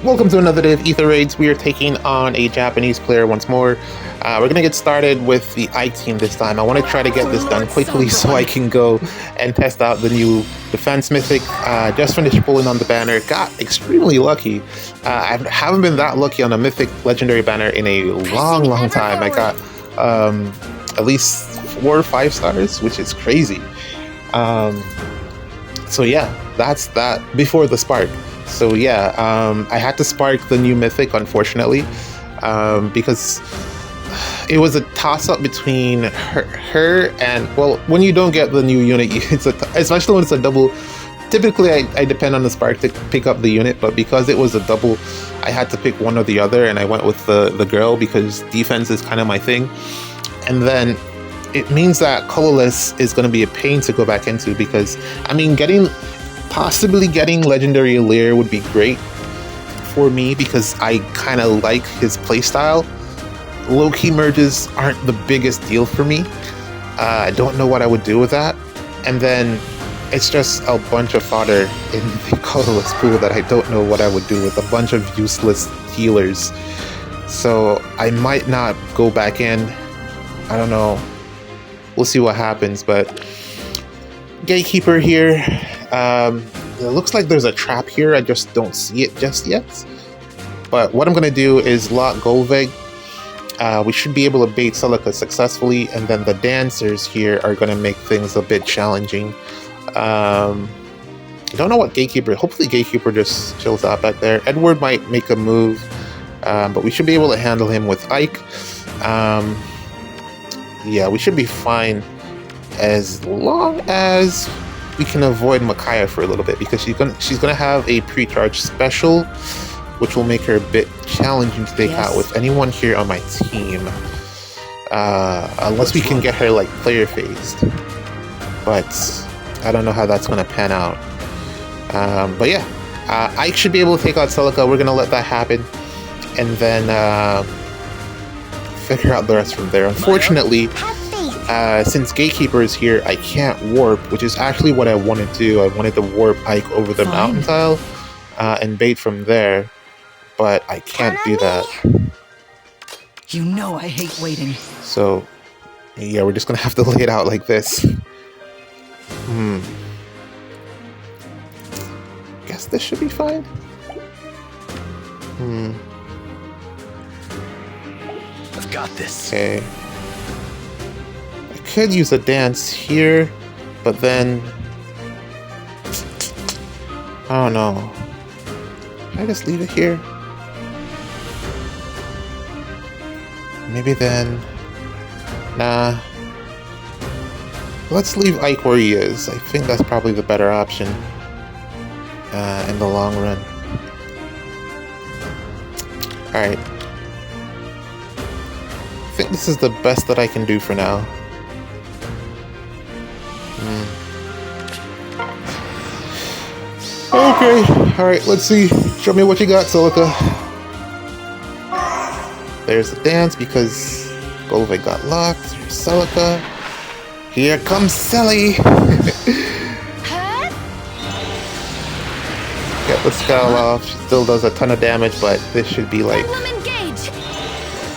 Welcome to another day of Ether Raids. We are taking on a Japanese player once more. We're going to get started with the I team this time. I want to try to get this done quickly so I can go and test out the new defense mythic. Just finished pulling on the banner. Got extremely lucky. I haven't been that lucky on a mythic legendary banner in a long time. I got at least 4 or 5 stars, which is crazy. So yeah, that's that before the spark. So yeah, I had to spark the new mythic, unfortunately, because it was a toss-up between her and, well, when you don't get the new unit, especially when it's a double. Typically, I depend on the spark to pick up the unit, but because it was a double, I had to pick one or the other, and I went with the girl because defense is kind of my thing. And then it means that colorless is going to be a pain to go back into because, I mean, possibly getting legendary Lear would be great for me because I kind of like his playstyle. Low-key merges aren't the biggest deal for me. I don't know what I would do with that. And then it's just a bunch of fodder in the colorless pool that I don't know what I would do with a bunch of useless healers. So I might not go back in. I don't know. We'll see what happens, but Gatekeeper here. It looks like there's a trap here. I just don't see it just yet. But what I'm going to do is lock Golveg. We should be able to bait Celica successfully, and then the dancers here are going to make things a bit challenging. I don't know what Gatekeeper... Hopefully Gatekeeper just chills out back there. Edward might make a move, but we should be able to handle him with Ike. Yeah, we should be fine as long as we can avoid Micaiah for a little bit, because she's gonna have a pre-charge special, which will make her a bit challenging to take out with anyone here on my team, unless we can get her like player phased. But I don't know how that's gonna pan out. But yeah, Ike should be able to take out Celica. We're gonna let that happen, and then figure out the rest from there. Unfortunately, since Gatekeeper is here, I can't warp, which is actually what I wanted to do. I wanted to warp Ike over the mountain tile and bait from there, but I can't do that. You know I hate waiting. So, yeah, we're just gonna have to lay it out like this. Guess this should be fine. I've got this. Okay. I could use a dance here, but then I don't know. Can I just leave it here? Maybe then. Nah. Let's leave Ike where he is. I think that's probably the better option in the long run. Alright. I think this is the best that I can do for now. Okay, alright, let's see. Show me what you got, Celica. There's the dance because Golveg got locked. There's Celica. Here comes Selly! Get the skull off. She still does a ton of damage, but this should be like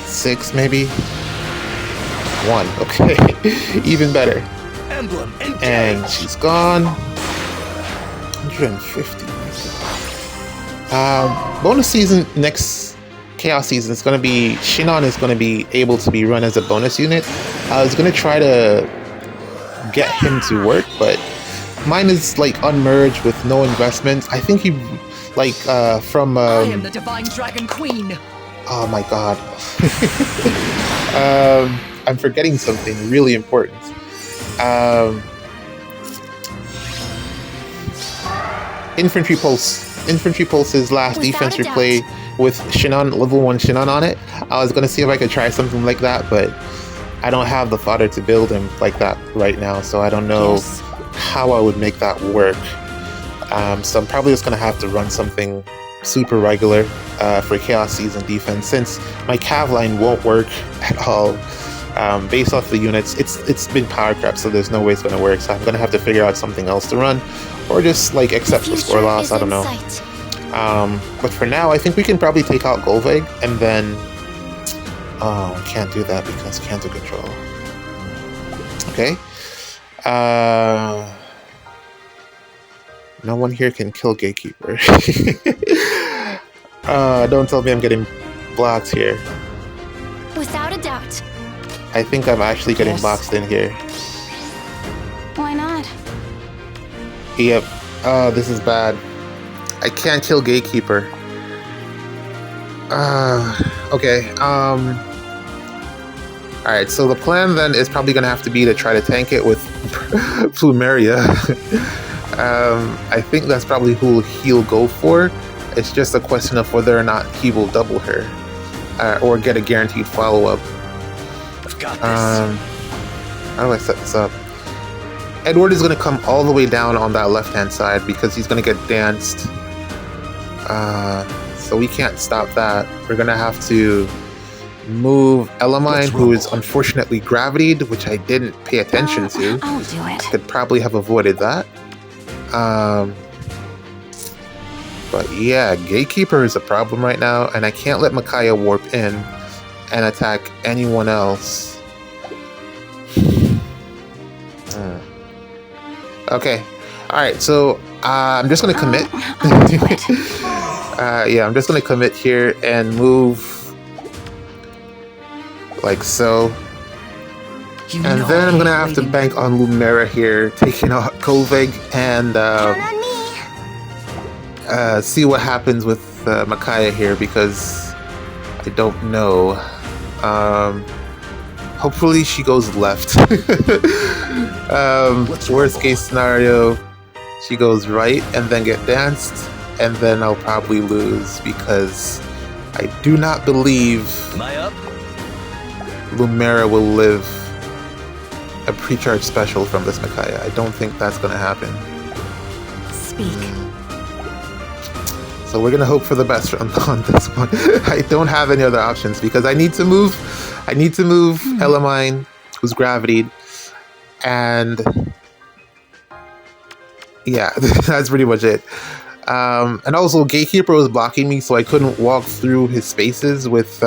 6 maybe? 1, okay. Even better. Emblem And she's gone. 150. Bonus season, next Chaos season, is going to be... Shinon is going to be able to be run as a bonus unit. I was going to try to get him to work, but mine is like unmerged with no investment. I think he, like, from... I am the Divine Dragon Queen. Oh my god. I'm forgetting something really important. Infantry Pulse. Infantry Pulse's last defense replay with Shinon, level 1 Shinon on it. I was going to see if I could try something like that, but I don't have the fodder to build him like that right now, so I don't know how I would make that work. So I'm probably just going to have to run something super regular for Chaos Season defense, since my Cav line won't work at all. Based off the units, it's been power crept, so there's no way it's going to work, so I'm going to have to figure out something else to run, or just like accept the score loss, I don't know. But for now, I think we can probably take out Golveg, and then... Oh, we can't do that because cancer control. Okay. No one here can kill Gatekeeper. Don't tell me I'm getting blocked here. Without a doubt. I think I'm actually getting boxed in here. Why not? Yep. This is bad. I can't kill Gatekeeper. Okay. Alright, so the plan then is probably gonna have to be to try to tank it with Plumeria. I think that's probably who he'll go for. It's just a question of whether or not he will double her. Or get a guaranteed follow-up. I've got this. How do I set this up? Edward is going to come all the way down on that left-hand side because he's going to get danced. So we can't stop that. We're going to have to move Elamine, who is unfortunately gravitied, which I didn't pay attention to. I'll do it. Could probably have avoided that. But yeah, Gatekeeper is a problem right now, and I can't let Micaiah warp in and attack anyone else. Okay. Alright, so I'm just going to commit. I'll do it. Yeah, I'm just going to commit here and move like so. You And know then I'm I going to hate have to waiting. bank on Lumera here, taking out Kovig and Count on me. see what happens with Micaiah here because I don't know. Hopefully she goes left. Worst case scenario, she goes right and then get danced, and then I'll probably lose because I do not believe Am I up? Lumera will live a pre-charge special from this Micaiah. I don't think that's going to happen. Speak. So we're gonna hope for the best on this one. I don't have any other options because I need to move. Elamine, who's gravitied, and yeah, that's pretty much it. And also, Gatekeeper was blocking me, so I couldn't walk through his spaces with.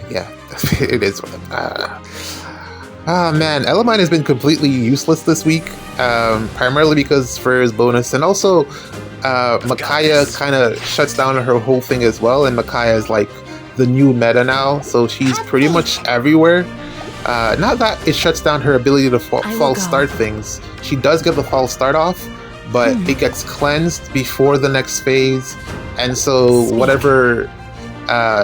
Yeah, it is. Man, Elamine has been completely useless this week, primarily because for his bonus, and also Micaiah kind of shuts down her whole thing as well, and Micaiah is like the new meta now, so she's pretty much everywhere. Not that it shuts down her ability to false start things. She does get the false start off, but it gets cleansed before the next phase, and so whatever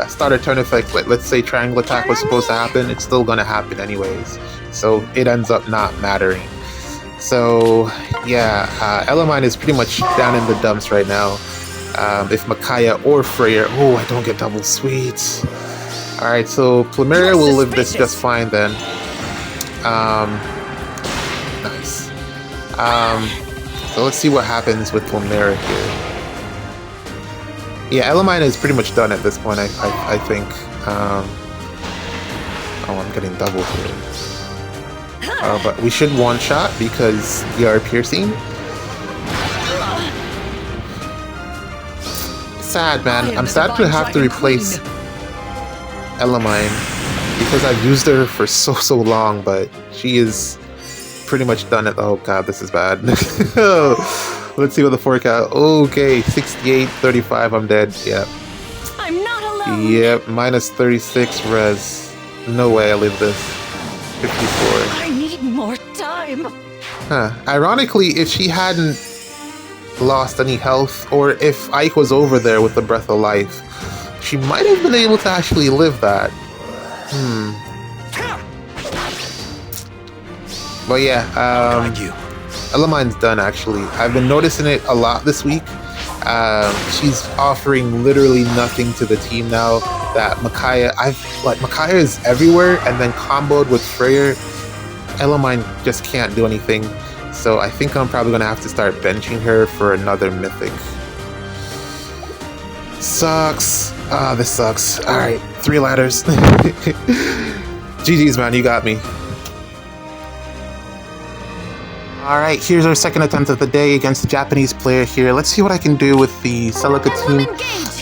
starter turn effect, let's say triangle attack was supposed to happen, it's still gonna happen anyways, so it ends up not mattering. So yeah, Elamine is pretty much down in the dumps right now. If Micaiah or Freyr, oh, I don't get double sweets. Alright, so Plumeria will live this just fine then. Nice. So let's see what happens with Plumeria here. Yeah, Elamine is pretty much done at this point, I think. Oh, I'm getting doubled here. But we should one-shot because they are piercing. Sad, man. I'm sad to have to replace Elamine because I've used her for so long, but she is pretty much done at... Oh god, this is bad. Let's see what the forecast... Okay, 68, 35, I'm dead. Yep. I'm not alone. Yep, minus 36 res. No way I live this. 54. I need more time. Huh. Ironically, if she hadn't lost any health, or if Ike was over there with the Breath of Life, she might have been able to actually live that. But yeah, Elamine's done actually. I've been noticing it a lot this week. She's offering literally nothing to the team now. That Micaiah, Micaiah is everywhere, and then comboed with Freyr, Elamine just can't do anything. So I think I'm probably gonna have to start benching her for another mythic. Sucks. Ah, this sucks. All right, 3 ladders. GG's, man, you got me. Alright, here's our second attempt of the day against the Japanese player here. Let's see what I can do with the Celica team.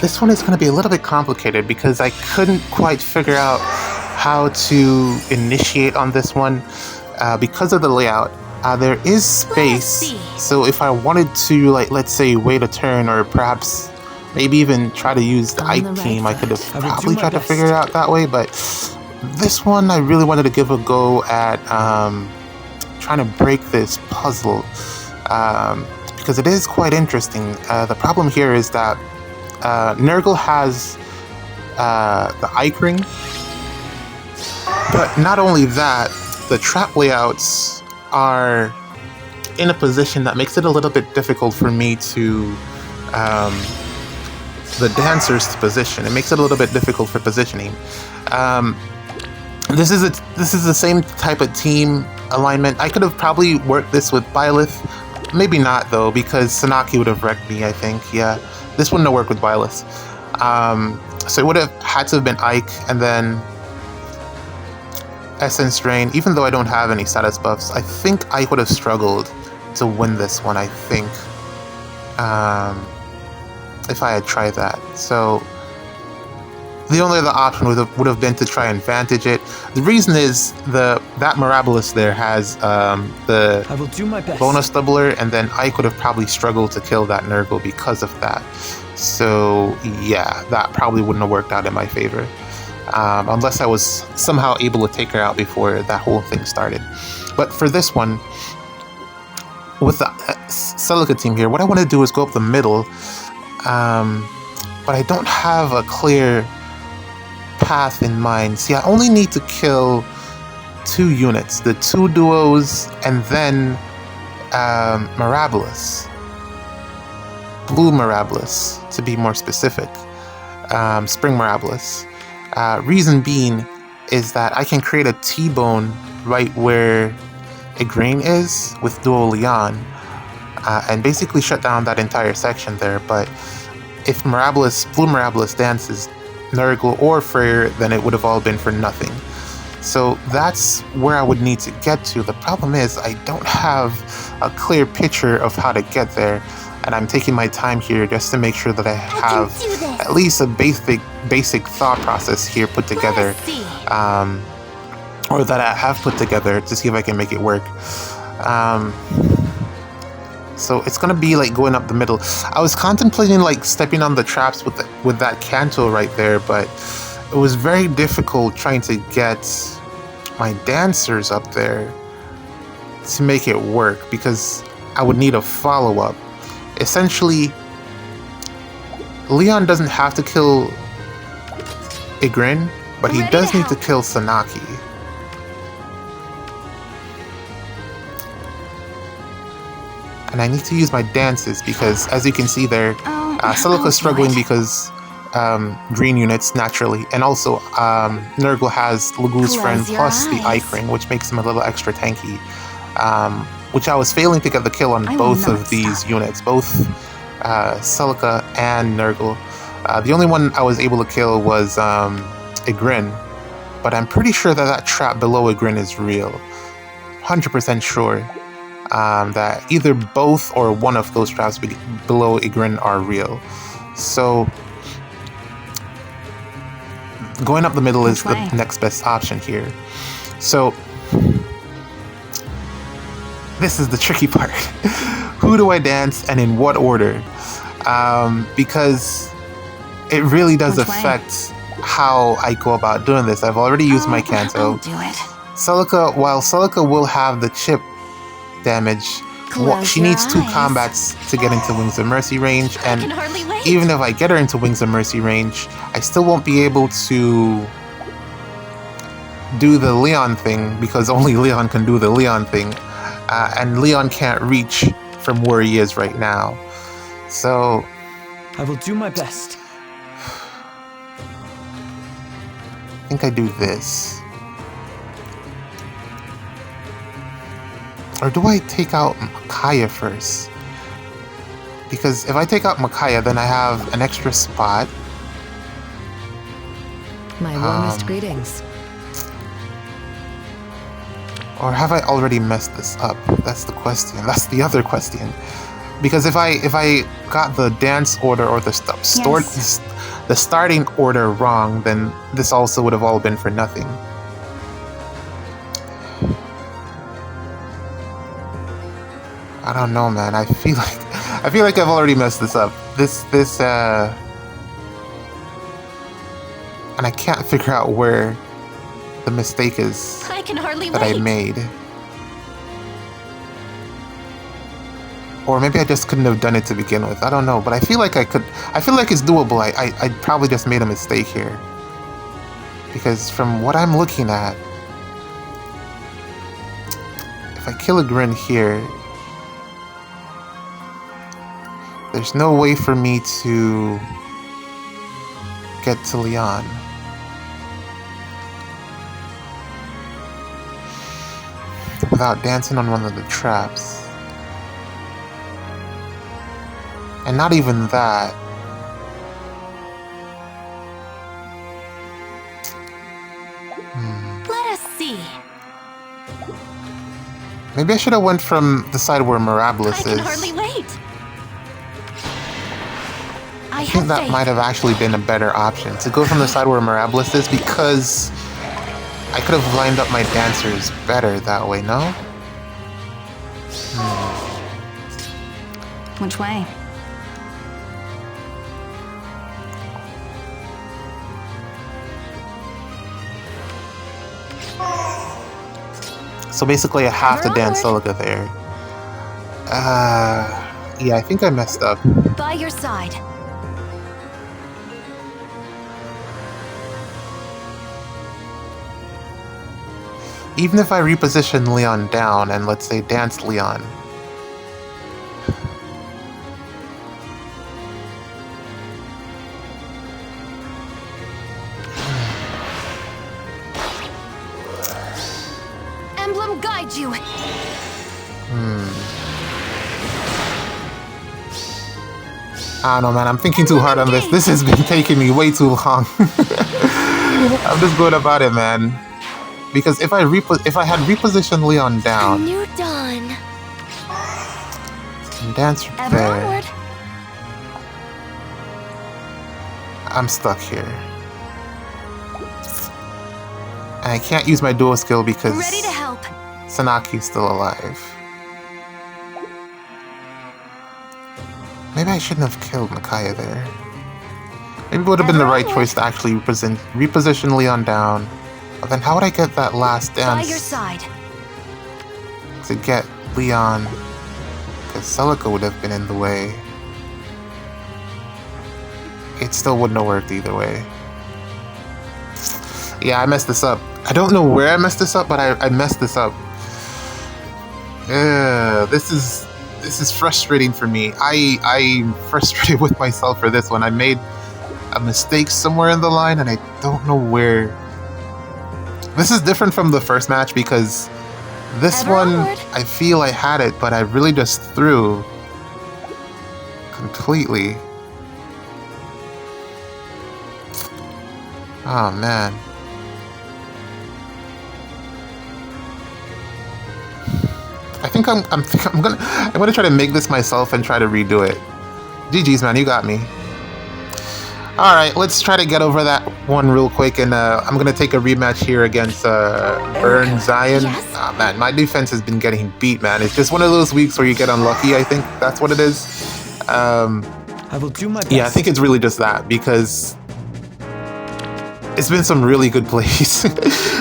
This one is going to be a little bit complicated because I couldn't quite figure out how to initiate on this one because of the layout. There is space, so if I wanted to, like, let's say, wait a turn or perhaps maybe even try to use the Ike team, I could have probably tried to figure it out that way, but this one I really wanted to give a go at trying to break this puzzle because it is quite interesting. The problem here is that Nurgle has the Ike ring, but not only that, the trap layouts are in a position that makes it a little bit difficult for me to the dancers to position. It makes it a little bit difficult for positioning. This is the same type of team alignment. I could have probably worked this with Byleth. Maybe not, though, because Sanaki would have wrecked me, I think. Yeah, this wouldn't have worked with Byleth. So it would have had to have been Ike, and then Essence Drain. Even though I don't have any status buffs, I think Ike would have struggled to win this one, I think. If I had tried that. So the only other option would have been to try and vantage it. The reason is that Mirabilis there has the I will do my best. bonus doubler, and then I could have probably struggled to kill that Nurgle because of that. So yeah, that probably wouldn't have worked out in my favor. Unless I was somehow able to take her out before that whole thing started. But for this one, with the Celica team here, what I want to do is go up the middle, but I don't have a clear path in mind. See, I only need to kill 2 units, the 2 duos, and then Mirabilis. Blue Mirabilis, to be more specific. Spring Mirabilis. Reason being is that I can create a T-bone right where Igraine is with Duo Leon, and basically shut down that entire section there. But if Blue Mirabilis dances Nurgle or Freyr, then it would have all been for nothing. So that's where I would need to get to. The problem is I don't have a clear picture of how to get there, and I'm taking my time here just to make sure that I have at least a basic thought process here put together, or that I have put together to see if I can make it work. So it's gonna be like going up the middle. I was contemplating like stepping on the traps with that Canto right there, but it was very difficult trying to get my dancers up there to make it work because I would need a follow-up. Essentially, Leon doesn't have to kill Igraine, but he does need to kill Sanaki. And I need to use my dances because, as you can see there, Celica's struggling because green units, naturally. And also, Nurgle has Lagu's friend plus the Ike ring, which makes him a little extra tanky. Which I was failing to get the kill on both of these units, both Celica and Nurgle. The only one I was able to kill was Igraine, but I'm pretty sure that trap below Igraine is real. 100% sure that either both or one of those traps below Igraine are real. So going up the middle is the next best option here. So this is the tricky part. Who do I dance and in what order? Because it really does affect how I go about doing this. I've already used my Canto. Celica, while Celica will have the chip damage, she needs 2 combats to get into Wings of Mercy range, and even if I get her into Wings of Mercy range, I still won't be able to do the Leon thing because only Leon can do the Leon thing. And Leon can't reach from where he is right now. So I will do my best. I think I do this. Or do I take out Micaiah first? Because if I take out Micaiah, then I have an extra spot. My warmest greetings. Or have I already messed this up? That's the question. That's the other question. Because if I got the dance order or the starting order wrong, then this also would have all been for nothing. I don't know, man. I feel like I've already messed this up. And I can't figure out where the mistake is I can hardly that wait. I made. Or maybe I just couldn't have done it to begin with. I don't know, but I feel like I could. I feel like it's doable. I probably just made a mistake here. Because from what I'm looking at, if I kill a Grin here, there's no way for me to get to Leon. Without dancing on one of the traps. And not even that. Let us see. Maybe I should have went from the side where Mirabilis I can is. hardly wait. I think that might have actually been a better option, to go from the side where Mirabilis is, because I could have lined up my dancers better that way, no? Which way? So basically I have to dance Onward. Celica there. Yeah, I think I messed up. By your side. Even if I reposition Leon down and let's say dance Leon. Emblem guide you. I don't know, man. I'm thinking too hard on this. This has been taking me way too long. I'm just going about it, man. Because if I had repositioned Leon A down new dawn. and dance Ever there, onward. I'm stuck here. And I can't use my dual skill because Ready to help. Sanaki's still alive. Maybe I shouldn't have killed Nakaya there. Maybe it would have been the right choice to actually reposition Leon down. But then how would I get that last By dance your side. to get Leon? Because Celica would have been in the way. It still wouldn't have worked either way. Yeah, I messed this up. I don't know where I messed this up, but I messed this up. This is frustrating for me. I'm frustrated with myself for this one. I made a mistake somewhere in the line, and I don't know where. This is different from the first match because this Ever one, onward. I feel I had it, but I really just threw completely. Oh man. I think I'm gonna try to make this myself and try to redo it. GG's, man, you got me. All right, let's try to get over that one real quick, and I'm gonna take a rematch here against Burn Zion. Yes? Ah, man, my defense has been getting beat, man. It's just one of those weeks where you get unlucky. I think that's what it is. I will do my best. Yeah, I think it's really just that, because it's been some really good plays,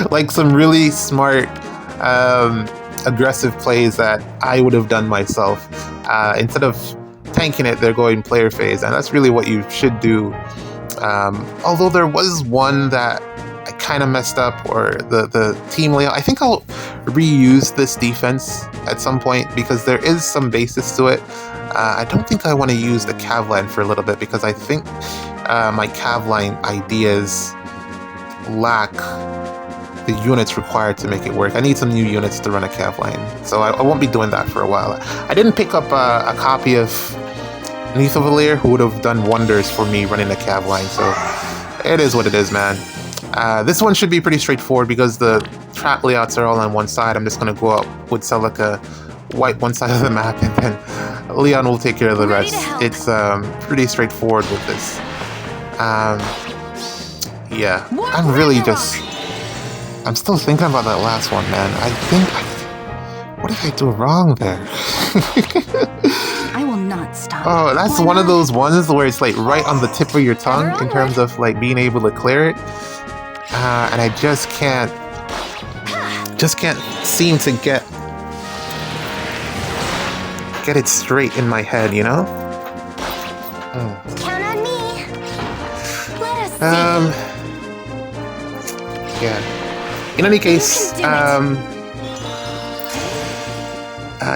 like some really smart, aggressive plays that I would have done myself. Instead of tanking it, they're going player phase, and that's really what you should do. Although there was one that I kind of messed up, or the team layout. I think I'll reuse this defense at some point because there is some basis to it. I don't think I want to use the cav line for a little bit because I think my cav line ideas lack the units required to make it work. I need some new units to run a cav line, so I won't be doing that for a while. I didn't pick up a copy of Nithavalir, who would have done wonders for me running a cav line, so it is what it is, man. This one should be pretty straightforward because the track layouts are all on one side. I'm just going to go out with Celica, wipe one side of the map, and then Leon will take care of the rest. It's pretty straightforward with this. Yeah, I'm really just... I'm still thinking about that last one, man. What did I do wrong there? I will not stop. Oh, that's one of those ones where it's like right on the tip of your tongue in terms of like being able to clear it. And I just can't seem to get it straight in my head, you know? Count on me. Let us see. Yeah. In any case,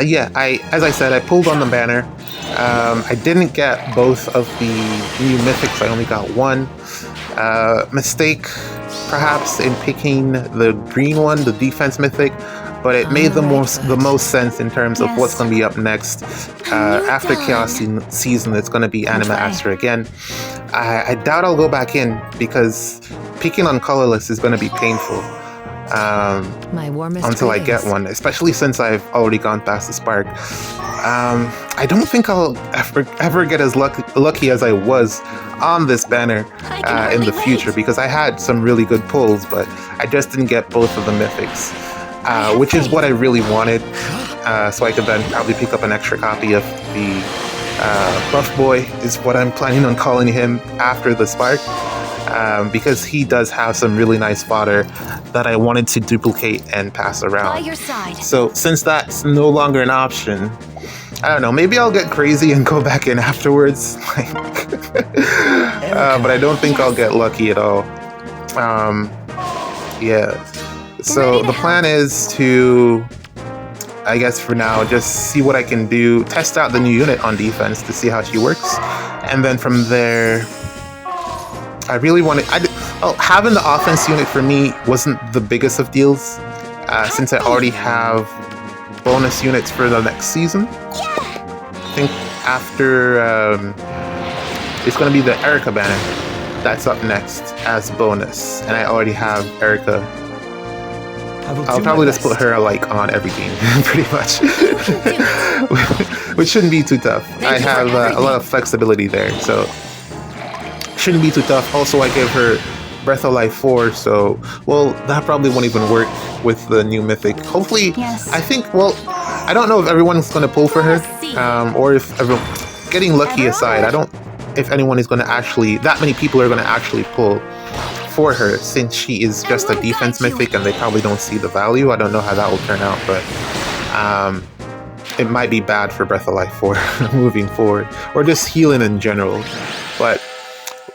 yeah, as I said, I pulled on the banner. I didn't get both of the new mythics. I only got one. Mistake, perhaps, in picking the green one, the defense mythic, but it made the most sense in terms of what's going to be up next. After Chaos Season, it's going to be Anima Astra again. I doubt I'll go back in because picking on colorless is going to be painful. Until I get one, especially since I've already gone past the spark. I don't think I'll ever get as lucky as I was on this banner in the future because I had some really good pulls, but I just didn't get both of the mythics, which is what I really wanted, so I could then probably pick up an extra copy of the Buff Boy, is what I'm planning on calling him after the spark. Because he does have some really nice fodder that I wanted to duplicate and pass around. By your side. So since that's no longer an option, I don't know, maybe I'll get crazy and go back in afterwards. But I don't think I'll get lucky at all. Yeah. So the plan is to, I guess for now, just see what I can do, test out the new unit on defense to see how she works, and then from there, I really wanted... having the offense unit for me wasn't the biggest of deals, since I already have bonus units for the next season. I think after... it's going to be the Erica banner that's up next as bonus, and I already have Erica. I'll probably just put her like on everything, pretty much. Which shouldn't be too tough. I have a lot of flexibility there, so... shouldn't be too tough. Also, I give her Breath of Life 4, so, well, that probably won't even work with the new mythic. Hopefully, I think, well, I don't know if everyone's going to pull for her, or if everyone, getting lucky aside, I don't, if anyone is going to actually, that many people are going to actually pull for her, since she is just a defense mythic and they probably don't see the value. I don't know how that will turn out, but it might be bad for Breath of Life 4 moving forward, or just healing in general, but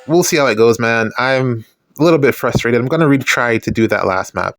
we'll see how it goes, man. I'm a little bit frustrated. I'm going to retry to do that last map.